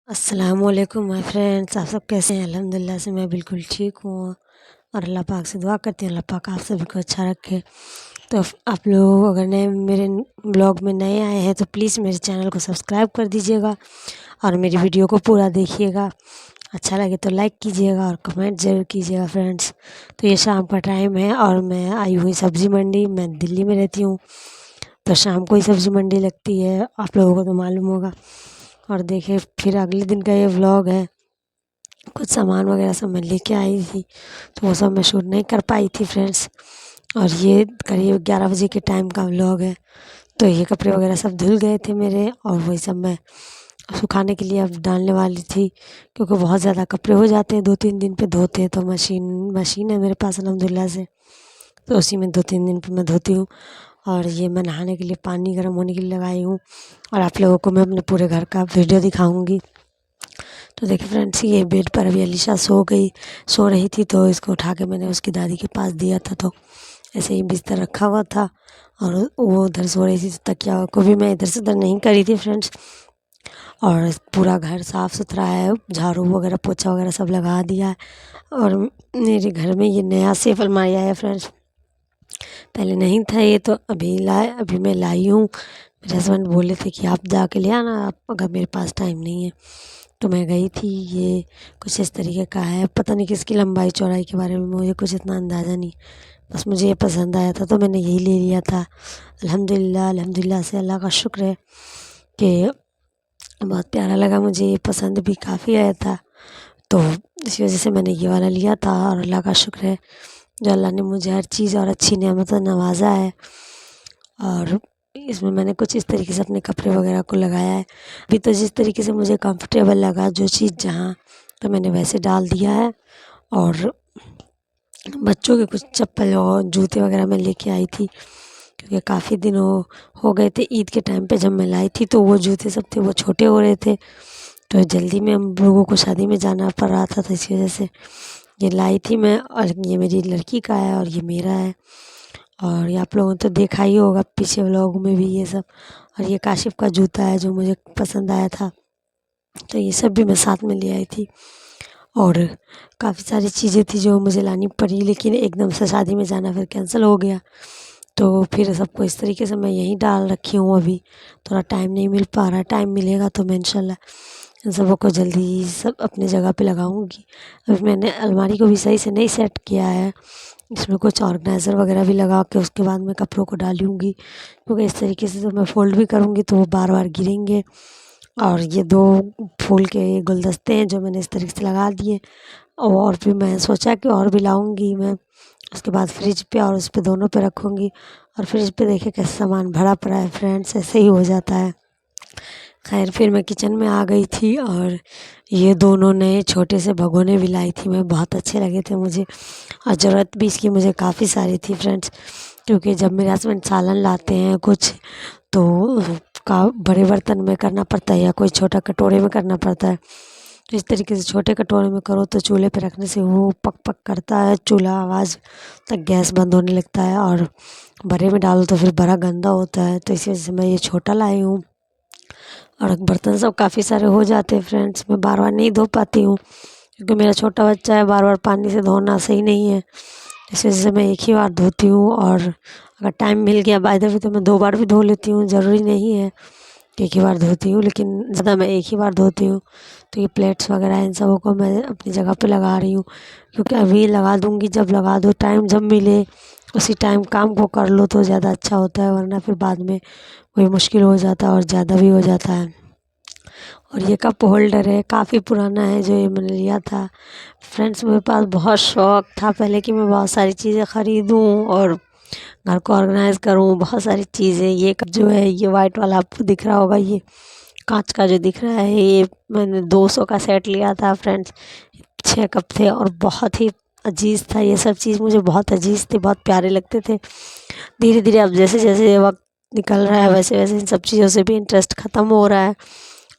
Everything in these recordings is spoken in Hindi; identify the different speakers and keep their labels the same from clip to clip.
Speaker 1: अस्सलामुअलैकुम माय फ्रेंड्स, आप सब कैसे हैं? अल्हम्दुलिल्लाह से मैं बिल्कुल ठीक हूँ और अल्लाह पाक से दुआ करती हूँ अल्लाह पाक आप सभी को अच्छा रखे। तो आप लोग अगर नए मेरे ब्लॉग में नए आए हैं तो प्लीज़ मेरे चैनल को सब्सक्राइब कर दीजिएगा और मेरी वीडियो को पूरा देखिएगा। अच्छा लगे तो लाइक कीजिएगा और कमेंट ज़रूर कीजिएगा फ्रेंड्स। तो ये शाम का टाइम है और मैं आई हुई सब्ज़ी मंडी, मैं दिल्ली में रहती हूँ तो शाम को ही सब्ज़ी मंडी लगती है, आप लोगों को तो मालूम होगा। और देखिए फिर अगले दिन का ये व्लॉग है। कुछ सामान वगैरह सब मैं लेके आई थी तो वो सब मैं शूट नहीं कर पाई थी फ्रेंड्स। और ये करीब 11 बजे के टाइम का व्लॉग है। तो ये कपड़े वगैरह सब धुल गए थे मेरे और वही सब मैं सुखाने के लिए अब डालने वाली थी, क्योंकि बहुत ज़्यादा कपड़े हो जाते हैं, 2-3 दिन पे धोते हैं। तो मशीन है मेरे पास अल्हम्दुलिल्लाह से, तो उसी में 2-3 दिन पे मैं धोती हूँ। और ये मैं नहाने के लिए पानी गर्म होने के लिए लगाई हूँ और आप लोगों को मैं अपने पूरे घर का वीडियो दिखाऊंगी। तो देखिए फ्रेंड्स, ये बेड पर अभी अलीशा सो रही थी तो इसको उठा के मैंने उसकी दादी के पास दिया था। तो ऐसे ही बिस्तर रखा हुआ था और वो उधर सो रही थी, तो तकिया को भी मैं इधर से उधर नहीं करी थी फ्रेंड्स। और पूरा घर साफ़ सुथरा है, झाड़ू वगैरह पोछा वगैरह सब लगा दिया है। और मेरे घर में ये नया सेफ अलमारी आया है फ्रेंड्स, पहले नहीं था ये, तो अभी मैं लाई हूँ। मेरे हस्बैंड बोले थे कि आप जाके ले आना, आप अगर मेरे पास टाइम नहीं है। तो मैं गई थी। ये कुछ इस तरीके का है, पता नहीं किसकी लंबाई चौड़ाई के बारे में मुझे कुछ इतना अंदाज़ा नहीं, बस मुझे ये पसंद आया था तो मैंने यही ले लिया था। अल्हम्दुलिल्लाह से अल्लाह का शुक्र है कि बहुत प्यारा लगा मुझे, ये पसंद भी काफ़ी आया था। तो इसी वजह से मैंने ये वाला लिया था और अल्लाह का शुक्र है जो अल्लाह ने मुझे हर चीज़ और अच्छी नेमतों नवाजा है। और इसमें मैंने कुछ इस तरीके से अपने कपड़े वगैरह को लगाया है। अभी तो जिस तरीके से मुझे कंफर्टेबल लगा जो चीज़ जहाँ, तो मैंने वैसे डाल दिया है। और बच्चों के कुछ चप्पल और जूते वगैरह मैं लेके आई थी, क्योंकि काफ़ी दिन हो गए थे। ईद के टाइम पे जब मैं लाई थी तो वो जूते सब थे वो छोटे हो रहे थे, तो जल्दी में हम लोगों को शादी में जाना पड़ रहा था, तो इसी वजह से ये लाई थी मैं। और ये मेरी लड़की का है और ये मेरा है। और ये आप लोगों ने तो देखा ही होगा पीछे व्लॉग में भी ये सब। और ये काशिफ़ का जूता है जो मुझे पसंद आया था, तो ये सब भी मैं साथ में ले आई थी। और काफ़ी सारी चीज़ें थी जो मुझे लानी पड़ी, लेकिन एकदम से शादी में जाना फिर कैंसिल हो गया। तो फिर सबको इस तरीके से मैं यहीं डाल रखी हूँ। अभी थोड़ा टाइम नहीं मिल पा रहा है, टाइम मिलेगा तो मैं इंशाल्लाह इन सबों को जल्दी ही सब अपनी जगह पे लगाऊंगी। अभी मैंने अलमारी को भी सही से नहीं सेट किया है, इसमें कुछ ऑर्गेनाइज़र वगैरह भी लगा के उसके बाद मैं कपड़ों को डालूँगी, क्योंकि इस तरीके से तो मैं फ़ोल्ड भी करूँगी तो वो बार-बार गिरेंगे। और ये 2 फूल के गुलदस्ते हैं जो मैंने इस तरीके से लगा दिए। और भी मैं सोचा कि और भी लाऊँगी मैं, उसके बाद फ्रिज पे और उस पे दोनों पे रखूँगी। और फ्रिज पे देखिए कैसे सामान भरा पड़ा है फ्रेंड्स, ऐसे ही हो जाता है। खैर फिर मैं किचन में आ गई थी और ये दोनों नए छोटे से भगोने भी लाई थी मैं, बहुत अच्छे लगे थे मुझे। और ज़रूरत भी इसकी मुझे काफ़ी सारी थी फ्रेंड्स, क्योंकि जब मेरे हस्बैंड सालन लाते हैं कुछ तो का बड़े बर्तन में करना पड़ता है या कोई छोटा कटोरे में करना पड़ता है। तो इस तरीके से छोटे कटोरे में करो तो चूल्हे पे रखने से वो पक पक करता है, चूल्हा आवाज़ तक गैस बंद होने लगता है। और बड़े में डालो तो फिर बड़ा गंदा होता है, तो इसी वजह से मैं ये छोटा लाई हूँ। और बर्तन सब काफ़ी सारे हो जाते हैं फ्रेंड्स, मैं बार बार नहीं धो पाती हूँ, क्योंकि मेरा छोटा बच्चा है, बार बार पानी से धोना सही नहीं है। इस वजह से मैं एक ही बार धोती हूँ। और अगर टाइम मिल गया बाय द वे तो मैं 2 बार भी धो लेती हूँ, ज़रूरी नहीं है कि एक ही बार धोती हूँ, लेकिन ज़्यादा मैं एक ही बार धोती हूँ। तो ये प्लेट्स वगैरह इन सबों को मैं अपनी जगह पे लगा रही हूँ, क्योंकि अभी लगा दूँगी, जब लगा दो टाइम जब मिले उसी टाइम काम को कर लो तो ज़्यादा अच्छा होता है, वरना फिर बाद में वही मुश्किल हो जाता है और ज़्यादा भी हो जाता है। और ये कप होल्डर है, काफ़ी पुराना है जो ये मैंने लिया था फ्रेंड्स। मेरे पास बहुत शौक़ था पहले कि मैं बहुत सारी चीज़ें ख़रीदूँ और घर को ऑर्गेनाइज़ करूँ, बहुत सारी चीज़ें। ये कप जो है ये वाइट वाला आपको दिख रहा होगा, ये कांच का जो दिख रहा है, ये मैंने 200 का सेट लिया था फ्रेंड्स। 6 कप थे और बहुत ही अजीज़ था, ये सब चीज़ मुझे बहुत अजीज़ थे, बहुत प्यारे लगते थे। धीरे धीरे अब जैसे जैसे वक्त निकल रहा है वैसे वैसे इन सब चीज़ों से भी इंटरेस्ट ख़त्म हो रहा है।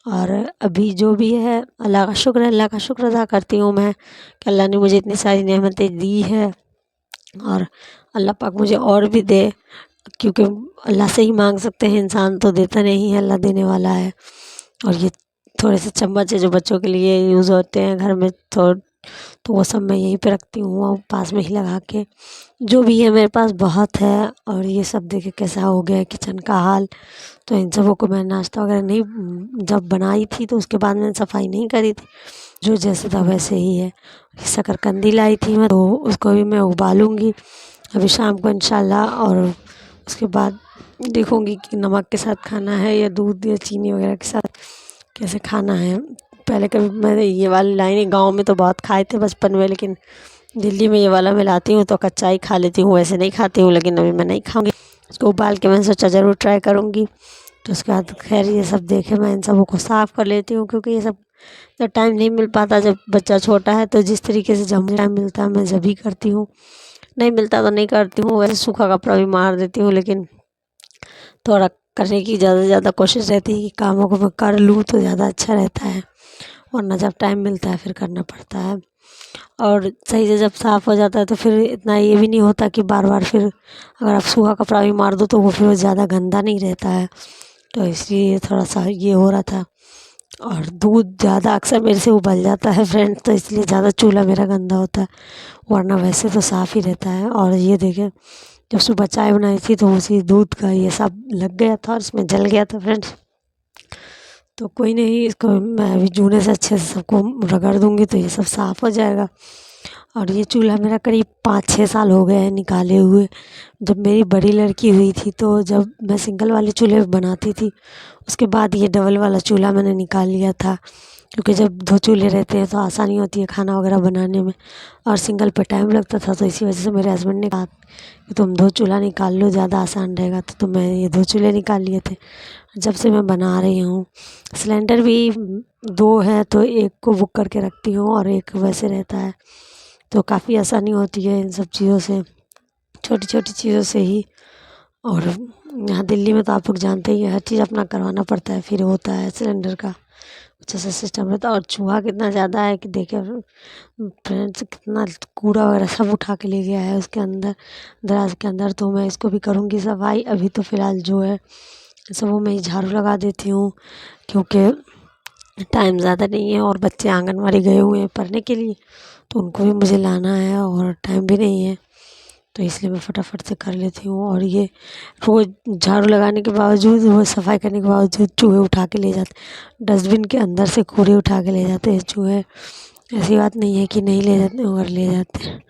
Speaker 1: और अभी जो भी है अल्लाह का शुक्र है, अल्लाह का शुक्र अदा करती हूँ मैं कि अल्लाह ने मुझे इतनी सारी नेमतें दी है। और अल्लाह पाक मुझे और भी दे, क्योंकि अल्लाह से ही मांग सकते हैं इंसान, तो देता नहीं है, अल्लाह देने वाला है। और ये थोड़े से चम्मच है जो बच्चों के लिए यूज़ होते हैं घर में, तो वो सब मैं यहीं पे रखती हूँ और पास में ही लगा के। जो भी है मेरे पास बहुत है। और ये सब देखिए कैसा हो गया है किचन का हाल। तो इन सबों को मैं नाश्ता वगैरह नहीं, जब बनाई थी तो उसके बाद मैंने सफाई नहीं करी थी, जो जैसे था वैसे ही है। शकरकंदी लाई थी मैं, तो उसको भी मैं उबालूँगी अभी शाम को इंशाल्लाह। और उसके बाद देखूँगी कि नमक के साथ खाना है या दूध या चीनी वगैरह के साथ कैसे खाना है। पहले कभी मैंने ये वाली लाइन गाँव में तो बहुत खाए थे बचपन में, लेकिन दिल्ली में ये वाला मैं लाती हूँ तो कच्चा ही खा लेती हूँ, वैसे नहीं खाती हूँ। लेकिन अभी मैं नहीं खाऊँगी, इसको उबाल के मैंने सोचा ज़रूर ट्राई करूँगी। तो उसके बाद खैर ये सब देखे मैं इन सबों को साफ़ कर लेती हूँ, क्योंकि ये सब जब टाइम नहीं मिल पाता, जब बच्चा छोटा है, तो जिस तरीके से जब मुझे टाइम मिलता है मैं जब ही करती हूँ, नहीं मिलता तो नहीं करती हूँ। वैसे सूखा कपड़ा भी मार देती हूँ, लेकिन थोड़ा करने की ज़्यादा से ज़्यादा कोशिश रहती है कि कामों को मैं कर लूँ तो ज़्यादा अच्छा रहता है, वरना जब टाइम मिलता है फिर करना पड़ता है। और सही से जब साफ़ हो जाता है तो फिर इतना ये भी नहीं होता कि बार बार फिर अगर आप सूखा कपड़ा भी मार दो तो वो फिर ज़्यादा गंदा नहीं रहता है। तो इसलिए थोड़ा सा ये हो रहा था। और दूध ज़्यादा अक्सर मेरे से उबल जाता है फ्रेंड्स, तो इसलिए ज़्यादा चूल्हा मेरा गंदा होता है, वरना वैसे तो साफ़ ही रहता है। और ये देखें, जब सुबह चाय बनाई थी तो उसी दूध का ये सब लग गया था और इसमें जल गया था फ्रेंड्स। तो कोई नहीं, इसको मैं अभी जूने से अच्छे से सबको रगड़ दूँगी तो ये सब साफ़ हो जाएगा। और ये चूल्हा मेरा करीब 5-6 साल हो गए हैं निकाले हुए। जब मेरी बड़ी लड़की हुई थी तो जब मैं सिंगल वाले चूल्हे पे बनाती थी, उसके बाद ये डबल वाला चूल्हा मैंने निकाल लिया था, क्योंकि जब 2 चूल्हे रहते हैं तो आसानी होती है खाना वगैरह बनाने में, और सिंगल पे टाइम लगता था। तो इसी वजह से मेरे हस्बैंड ने कहा कि तुम 2 चूल्हा निकाल लो, ज़्यादा आसान रहेगा। तो मैं ये 2 चूल्हे निकाल लिए थे। जब से मैं बना रही हूँ, सिलेंडर भी 2 है तो एक को बुक करके रखती हूँ और एक वैसे रहता है, तो काफ़ी आसानी होती है इन सब चीज़ों से, छोटी-छोटी चीज़ों से ही। और यहाँ दिल्ली में तो आप लोग जानते ही हैं, हर चीज़ अपना करवाना पड़ता है, फिर होता है सिलेंडर का कुछ ऐसा सिस्टम रहता है। और चूहा कितना ज़्यादा है कि देखिए फ्रेंड्स, कितना कूड़ा वगैरह सब उठा के ले गया है उसके अंदर, दराज के अंदर। तो मैं इसको भी करूँगी सफाई। अभी तो फ़िलहाल जो है सबों में ही झाड़ू लगा देती हूँ, क्योंकि टाइम ज़्यादा नहीं है और बच्चे आंगनवाड़ी गए हुए हैं पढ़ने के लिए, तो उनको भी मुझे लाना है और टाइम भी नहीं है, तो इसलिए मैं फटाफट से कर लेती हूँ। और ये रोज़ झाड़ू लगाने के बावजूद, रोज़ सफाई करने के बावजूद चूहे उठा के ले जाते, डस्टबिन के अंदर से कूड़े उठा के ले जाते हैं चूहे। ऐसी बात नहीं है कि नहीं ले जाते, मगर ले जाते हैं।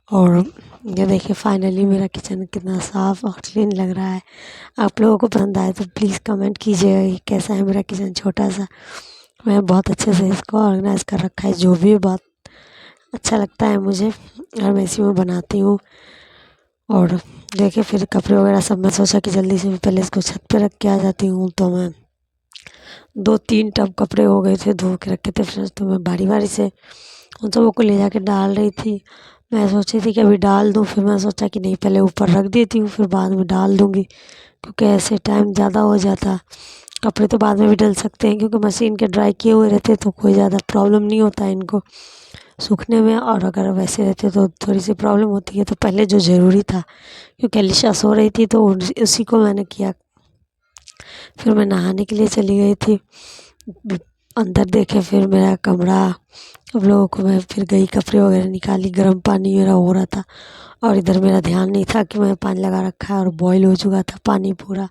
Speaker 1: और ये देखिए फाइनली मेरा किचन कितना साफ़ और क्लीन लग रहा है। आप लोगों को पसंद आए तो प्लीज़ कमेंट कीजिएगा कि कैसा है मेरा किचन छोटा सा। मैं बहुत अच्छे से इसको ऑर्गेनाइज़ कर रखा है, जो भी बहुत अच्छा लगता है मुझे, और मैं इसी में बनाती हूँ। और देखिए फिर कपड़े वगैरह सब मैं सोचा कि जल्दी से मैं पहले इसको छत पे रख के आ जाती हूँ, तो मैं 2-3 टब कपड़े हो गए थे, धो के रखे थे फ्रेंड्स, तो मैं बारी-बारी से उन सबों को ले जाके डाल रही थी। मैं सोची थी कि अभी डाल दूँ, फिर मैं सोचा कि नहीं पहले ऊपर रख देती हूँ फिर बाद में डाल दूँगी, क्योंकि ऐसे टाइम ज़्यादा हो जाता। कपड़े तो बाद में भी डल सकते हैं, क्योंकि मशीन के ड्राई किए हुए रहते तो कोई ज़्यादा प्रॉब्लम नहीं होता है इनको सूखने में। और अगर वैसे रहते तो थोड़ी सी प्रॉब्लम होती है। तो पहले जो ज़रूरी था, क्योंकि अलीशा सो रही थी, तो उसी को मैंने किया। फिर मैं नहाने के लिए चली गई थी अंदर। देखे फिर मेरा कमरा, अब लोगों को मैं फिर गई, कपड़े वगैरह निकाली, गर्म पानी मेरा हो रहा था, और इधर मेरा ध्यान नहीं था कि मैं पानी लगा रखा है और बॉईल हो चुका था पानी, पूरा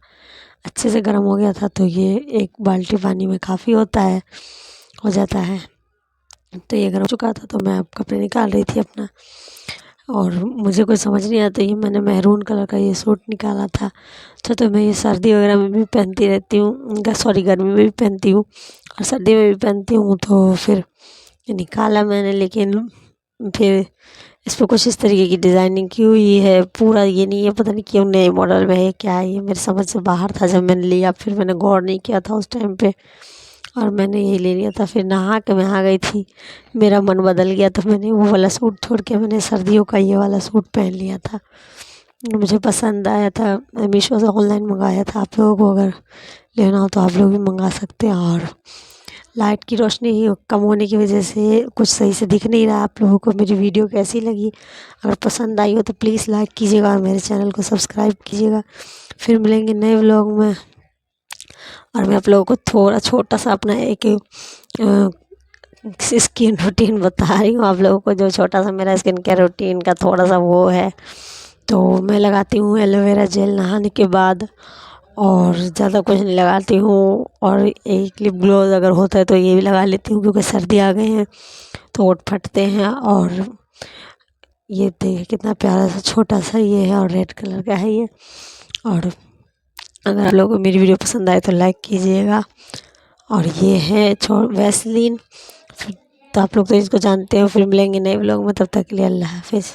Speaker 1: अच्छे से गर्म हो गया था। तो ये 1 बाल्टी पानी में काफ़ी होता है, हो जाता है। तो ये गर्म हो चुका था, तो मैं अब कपड़े निकाल रही थी अपना, और मुझे कुछ समझ नहीं आता, ये मैंने मैरून कलर का ये सूट निकाला था। तो मैं ये सर्दी वगैरह में भी पहनती रहती हूँ, सॉरी गर्मी में भी पहनती हूँ और सर्दी में भी पहनती हूँ। तो फिर ये निकाला मैंने, लेकिन फिर इस पर कुछ इस तरीके की डिज़ाइनिंग की हुई है, पूरा ये नहीं है, पता नहीं क्यों नए मॉडल में है क्या है, ये मेरे समझ से बाहर था जब मैंने लिया। फिर मैंने गौर नहीं किया था उस टाइम पे, और मैंने यही ले लिया था। फिर नहा के मैं आ गई थी, मेरा मन बदल गया, तो मैंने वो वाला सूट छोड़ के मैंने सर्दियों का ये वाला सूट पहन लिया था। मुझे पसंद आया था, मैं मीशो से ऑनलाइन मंगाया था। आप लोगों को अगर लेना हो तो आप लोग भी मंगा सकते हैं। और लाइट की रोशनी ही कम होने की वजह से कुछ सही से दिख नहीं रहा। आप लोगों को मेरी वीडियो कैसी लगी, अगर पसंद आई हो तो प्लीज़ लाइक कीजिएगा और मेरे चैनल को सब्सक्राइब कीजिएगा। फिर मिलेंगे नए व्लॉग में, और मैं आप लोगों को थोड़ा छोटा सा अपना एक स्किन रूटीन बता रही हूँ आप लोगों को, जो छोटा सा मेरा स्किन केयर रूटीन का थोड़ा सा वो है। तो मैं लगाती हूँ एलोवेरा जेल नहाने के बाद, और ज़्यादा कुछ नहीं लगाती हूँ। और एक लिप ग्लोज अगर होता है तो ये भी लगा लेती हूँ, क्योंकि सर्दी आ गई है तो होंठ फटते हैं। और ये देखिए कितना प्यारा सा छोटा सा ये है, और रेड कलर का है ये। और अगर आप लोगों को मेरी वीडियो पसंद आए तो लाइक कीजिएगा। और ये है वैसलीन। तो आप लोग तो इसको जानते हो। फिर मिलेंगे नए व्लॉग में, तब तक के लिए अल्लाह हाफिज़।